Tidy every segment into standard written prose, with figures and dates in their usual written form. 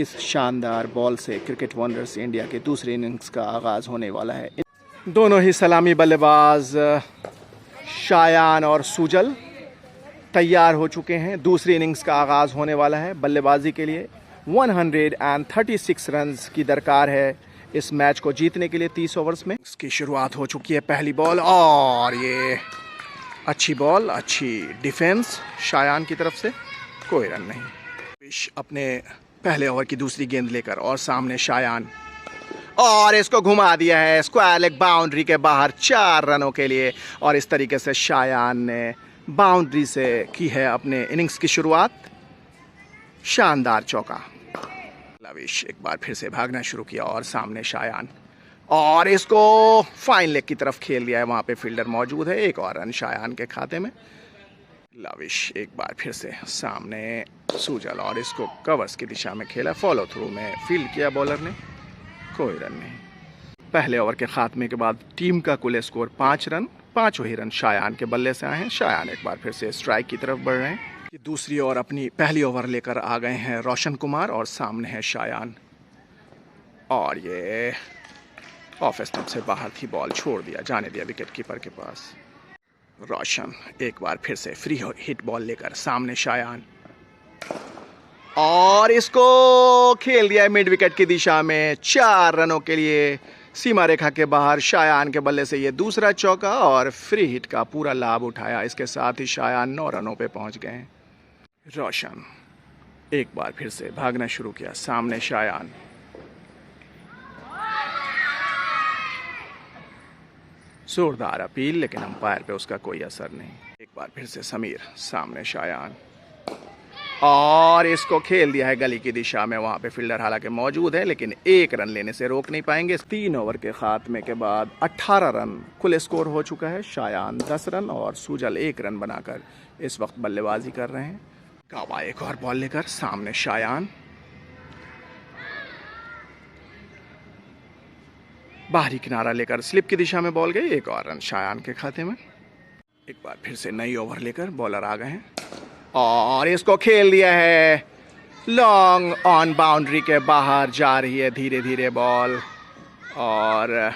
इस शानदार बॉल से क्रिकेट वंडर्स इंडिया के दूसरे इनिंग्स का आगाज़ होने वाला है। दोनों ही सलामी बल्लेबाज शायान और सुजल तैयार हो चुके हैं। दूसरी इनिंग्स का आगाज़ होने वाला है। बल्लेबाजी के लिए 136 रन्स की दरकार है इस मैच को जीतने के लिए 30 ओवर्स में। इसकी शुरुआत हो चुकी है। पहली बॉल और ये अच्छी बॉल, अच्छी डिफेंस शायान की तरफ से, कोई रन नहीं। विश अपने पहले ओवर की दूसरी गेंद लेकर और सामने शायान, और इसको घुमा दिया है स्क्वायर लेग बाउंड्री के बाहर 4 रनों के लिए। और इस तरीके से शायान ने बाउंड्री से की है अपने इनिंग्स की शुरुआत। शानदार चौका। लविश एक बार फिर से भागना शुरू किया और सामने शायान, और इसको फाइन लेग की तरफ खेल दिया है। वहां पे फील्डर मौजूद है। एक और रन शायान के खाते में। लविश एक बार फिर से सामने सुजल, और इसको कवर्स की दिशा में खेला। फॉलो थ्रू में फील्ड किया बॉलर ने, कोई रन नहीं। पहले ओवर के खात्मे के बाद टीम का कुल स्कोर 5 रन। 5 ही रन शायान के बल्ले से आए हैं। शायान एक बार फिर से स्ट्राइक की तरफ बढ़ रहे हैं। दूसरी ओर अपनी पहली ओवर लेकर आ गए हैं रोशन कुमार, और सामने है शायान, और ये ऑफ स्टंप से बाहर थी बॉल, छोड़ दिया, जाने दिया विकेट कीपर के पास। रोशन एक बार फिर से फ्री हिट बॉल लेकर सामने शायान, और इसको खेल दिया है मिड विकेट की दिशा में 4 रनों के लिए। सीमा रेखा के बाहर शायान के बल्ले से ये दूसरा चौका, और फ्री हिट का पूरा लाभ उठाया। इसके साथ ही शायान 9 रनों पे पहुंच गए हैं। रोशन एक बार फिर से भागना शुरू किया। सामने शायान, जोरदार अपील, लेकिन अंपायर पे उसका कोई असर नहीं। एक बार फिर से समीर, सामने शायान, और इसको खेल दिया है गली की दिशा में। वहां पे फील्डर हालांकि मौजूद है, लेकिन 1 रन लेने से रोक नहीं पाएंगे। 3 ओवर के खात्मे के बाद 18 रन कुल स्कोर हो चुका है। शायान 10 रन और सुजल 1 रन बनाकर इस वक्त बल्लेबाजी कर रहे हैं। गाबा एक और बॉल लेकर सामने शायान, बाहरी किनारा लेकर स्लिप की दिशा में बॉल गई। 1 और रन शायान के खाते में। एक बार फिर से नई ओवर लेकर बॉलर आ गए हैं, और इसको खेल दिया है लॉन्ग ऑन बाउंड्री के बाहर। जा रही है धीरे धीरे बॉल, और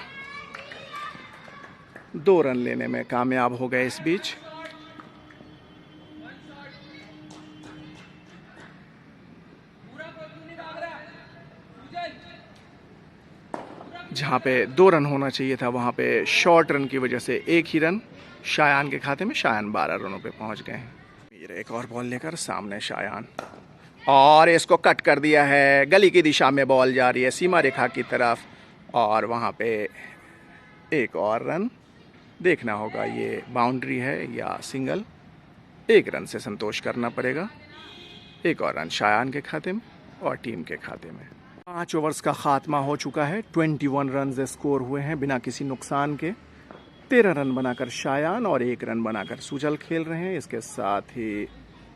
2 रन लेने में कामयाब हो गए इस बीच। जहां पे 2 रन होना चाहिए था, वहां पे शॉर्ट रन की वजह से 1 ही रन शायान के खाते में। शायान 12 रनों पे पहुंच गए हैं। एक और बॉल लेकर सामने शायान, और इसको कट कर दिया है। गली की दिशा में बॉल जा रही है सीमा रेखा की तरफ, और वहां पे 1 और रन। देखना होगा ये बाउंड्री है या सिंगल। 1 रन से संतोष करना पड़ेगा। 1 और रन शायान के खाते में और टीम के खाते में। 5 ओवर्स का खात्मा हो चुका है। 21 रन स्कोर हुए हैं बिना किसी नुकसान के। 13 रन बनाकर शायान और 1 रन बनाकर सुजल खेल रहे हैं। इसके साथ ही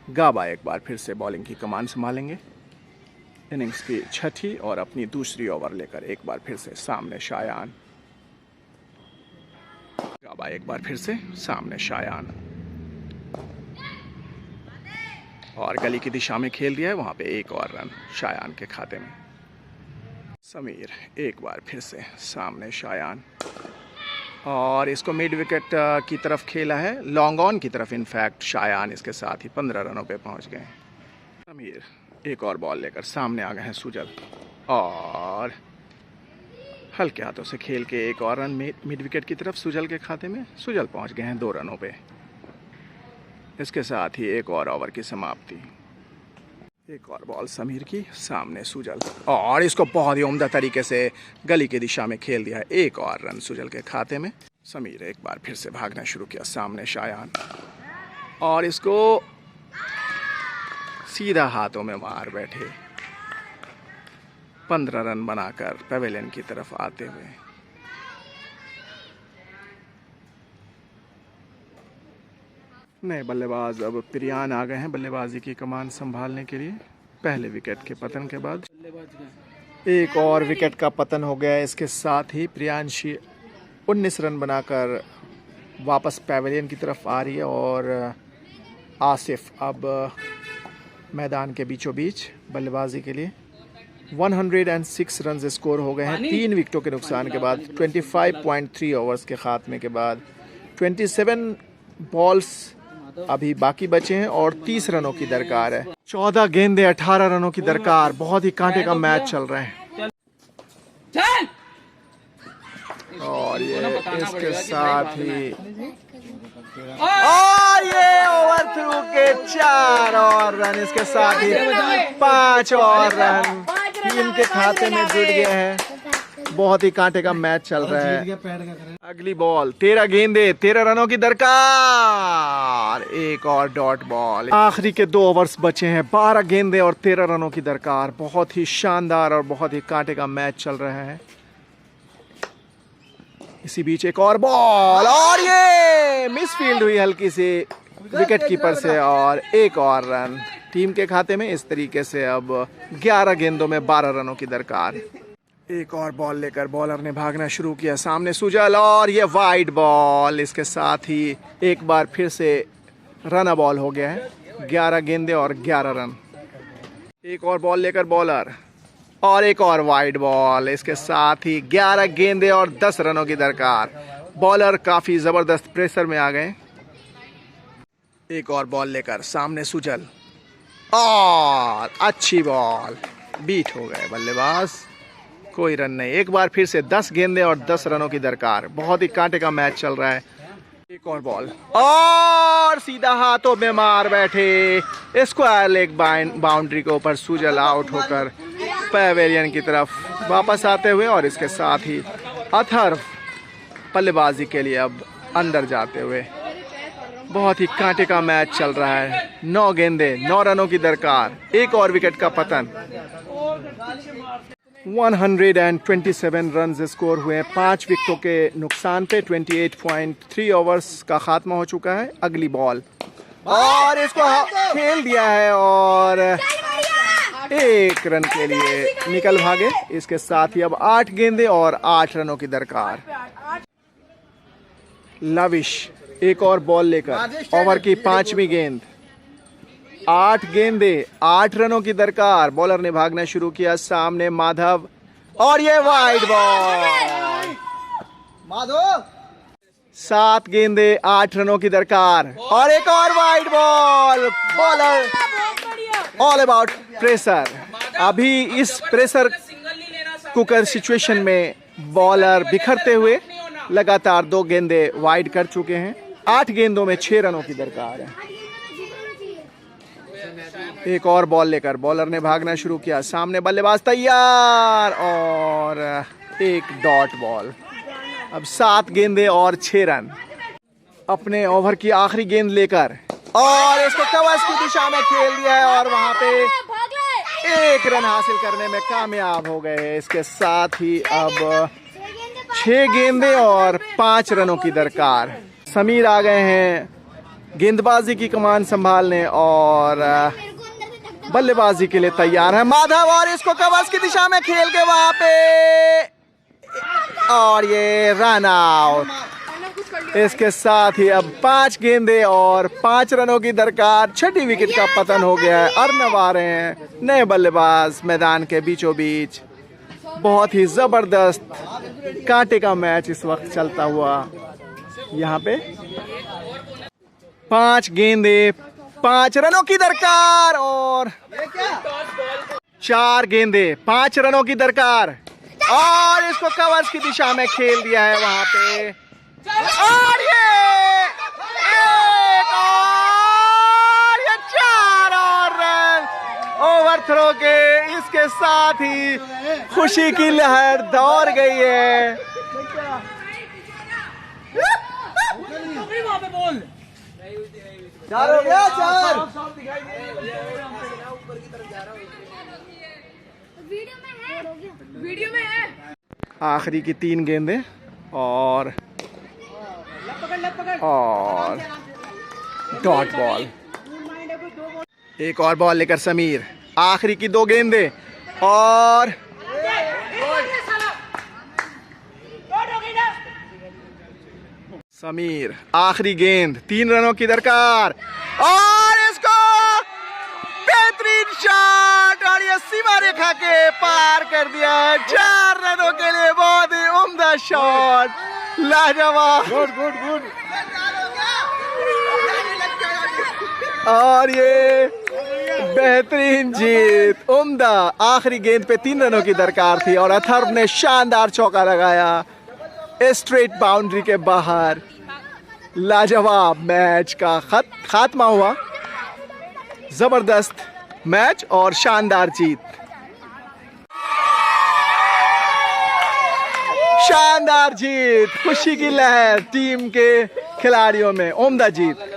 गाबा एक बार फिर से बॉलिंग की कमान संभालेंगे। इनिंग्स की 6ठी और अपनी दूसरी ओवर लेकर एक बार फिर से सामने शायान। गाबा एक बार फिर से सामने शायान, और गली की दिशा में खेल दिया है। वहां पे 1 और रन शायान के खाते में। समीर एक बार फिर से सामने शायान, और इसको मिड विकेट की तरफ खेला है, लॉन्ग ऑन की तरफ इनफैक्ट शायान। इसके साथ ही 15 रनों पे पहुंच गए। समीर एक और बॉल लेकर सामने आ गए हैं सुजल, और हल्के हाथों से खेल के 1 और रन मिड विकेट की तरफ सुजल के खाते में। सुजल पहुंच गए हैं 2 रनों पे। इसके साथ ही 1 और ओवर की समाप्ति। 1 और बॉल समीर की, सामने सुजल, और इसको बहुत ही उम्दा तरीके से गली की दिशा में खेल दिया है। 1 और रन सुजल के खाते में। समीर एक बार फिर से भागना शुरू किया। सामने शायान, और इसको सीधा हाथों में मार बैठे। 15 रन बनाकर पवेलियन की तरफ आते हुए। नए बल्लेबाज अब प्रियान आ गए हैं बल्लेबाजी की कमान संभालने के लिए। पहले विकेट के पतन के बाद 1 और विकेट का पतन हो गया। इसके साथ ही प्रियांशी 19 रन बनाकर वापस पवेलियन की तरफ आ रही है, और आसिफ अब मैदान के बीचों बीच बल्लेबाजी के लिए। 106 रन स्कोर हो गए हैं 3 विकेटों के नुकसान के बाद 25.3 ओवर्स के खात्मे के बाद। 27 बॉल्स अभी बाकी बचे हैं और 30 रनों की दरकार है। 14 गेंदे 18 रनों की दरकार। बहुत ही कांटे का मैच चल रहा है और ये इसके साथ ही और ये ओवर थ्रू के 4 और रन, इसके साथ ही 5 और रन टीम के खाते में जुड़ गए हैं। बहुत ही कांटे का मैच चल रहा है। अगली बॉल 13 गेंदे 13 रनों की दरकार। एक और डॉट बॉल। आखिरी के 2 ओवर्स बचे हैं। 12 गेंदे और 13 रनों की दरकार। बहुत ही शानदार और बहुत ही कांटे का मैच चल रहा है। इसी बीच एक और बॉल और ये मिसफील्ड हुई हल्की सी विकेट कीपर से और एक और रन टीम के खाते में। इस तरीके से अब 11 गेंदों में 12 रनों की दरकार। एक और बॉल लेकर बॉलर ने भागना शुरू किया। सामने सुजल और ये वाइड बॉल। इसके साथ ही एक बार फिर से रन बॉल हो गया है। 11 गेंदे और 11 रन। एक और बॉल लेकर बॉलर और एक और वाइड बॉल। इसके साथ ही 11 गेंदे और 10 रनों की दरकार। बॉलर काफी जबरदस्त प्रेशर में आ गए। एक और बॉल लेकर सामने सुजल और अच्छी बॉल। बीट हो गए बल्लेबाज। कोई रन नहीं। एक बार फिर से 10 गेंदे और 10 रनों की दरकार। बहुत ही कांटे का मैच चल रहा है। एक और बॉल और सीधा हाथों में मार बैठे। स्क्वायर लेग बाउंड्री के ऊपर सुजल आउट होकर पैवेलियन की तरफ वापस आते हुए और इसके साथ ही अथर्व बल्लेबाजी के लिए अब अंदर जाते हुए। बहुत ही कांटे का मैच चल रहा है। 9 गेंदे 9 रनों की दरकार। एक और विकेट का पतन। 127 रन स्कोर हुए 5 विकेटों के नुकसान पे। 28.3 ओवर्स का खात्मा हो चुका है। अगली बॉल और इसको खेल दिया है और 1 रन के लिए निकल भागे। इसके साथ ही अब 8 गेंदे और 8 रनों की दरकार। लविश एक और बॉल लेकर ओवर की 5वीं गेंद। 8 गेंदे 8 रनों की दरकार। बॉलर ने भागना शुरू किया। सामने माधव और ये वाइड बॉल। माधव 7 गेंदे 8 रनों की दरकार और एक और wide ball. Bowler all about pressure. अभी इस प्रेशर कुकर सिचुएशन में बॉलर बिखरते हुए लगातार 2 गेंदे वाइड कर चुके हैं। 8 गेंदों में 6 रनों की दरकार है। एक और बॉल लेकर बॉलर ने भागना शुरू किया। सामने बल्लेबाज तैयार और एक डॉट बॉल। अब 7 गेंदे और 6 रन। अपने ओवर की आखिरी गेंद लेकर और इसको कवर्स की दिशा में खेल दिया है और वहां पे 1 रन हासिल करने में कामयाब हो गए। इसके साथ ही अब 6 गेंदे और 5 रनों की दरकार। समीर आ गए हैं गेंदबाजी की कमान संभालने और बल्लेबाजी के लिए तैयार है। माधव और इसको कवर्स की दिशा में खेल के वहां पे और ये रन आउट। इसके साथ ही अब 5 गेंदे और 5 रनों की दरकार। 6ठी विकेट का पतन हो गया है। अर्नब आ रहे हैं नए बल्लेबाज मैदान के बीचों बीच। बहुत ही जबरदस्त कांटे का मैच इस वक्त चलता हुआ यहाँ पे। 5 गेंदे 5 रनों की दरकार और 4 गेंदे 5 रनों की दरकार और इसको कवर्स की दिशा में खेल दिया है वहां पे और ये 4 और रन ओवर थ्रो के। इसके साथ ही खुशी की लहर दौड़ गई है। चार हो गया। 4 वीडियो में है। आखिरी की 3 गेंदे और डॉट बॉल। एक और बॉल लेकर समीर। आखिरी की 2 गेंदे और समीर आखिरी गेंद 3 रनों की दरकार और इसको बेहतरीन शॉट और ये सीमा रेखा के पार कर दिया। 4 रनों के लिए बहुत ही उम्दा शॉट, लाजवाब। Good good good. और ये बेहतरीन जीत, उम्दा। आखिरी गेंद पे 3 रनों की दरकार थी और अथर्व ने शानदार चौका लगाया स्ट्रेट बाउंड्री के बाहर। लाजवाब मैच का खात्मा हुआ। जबरदस्त मैच और शानदार जीत। शानदार जीत, खुशी की लहर टीम के खिलाड़ियों में, उम्दा जीत।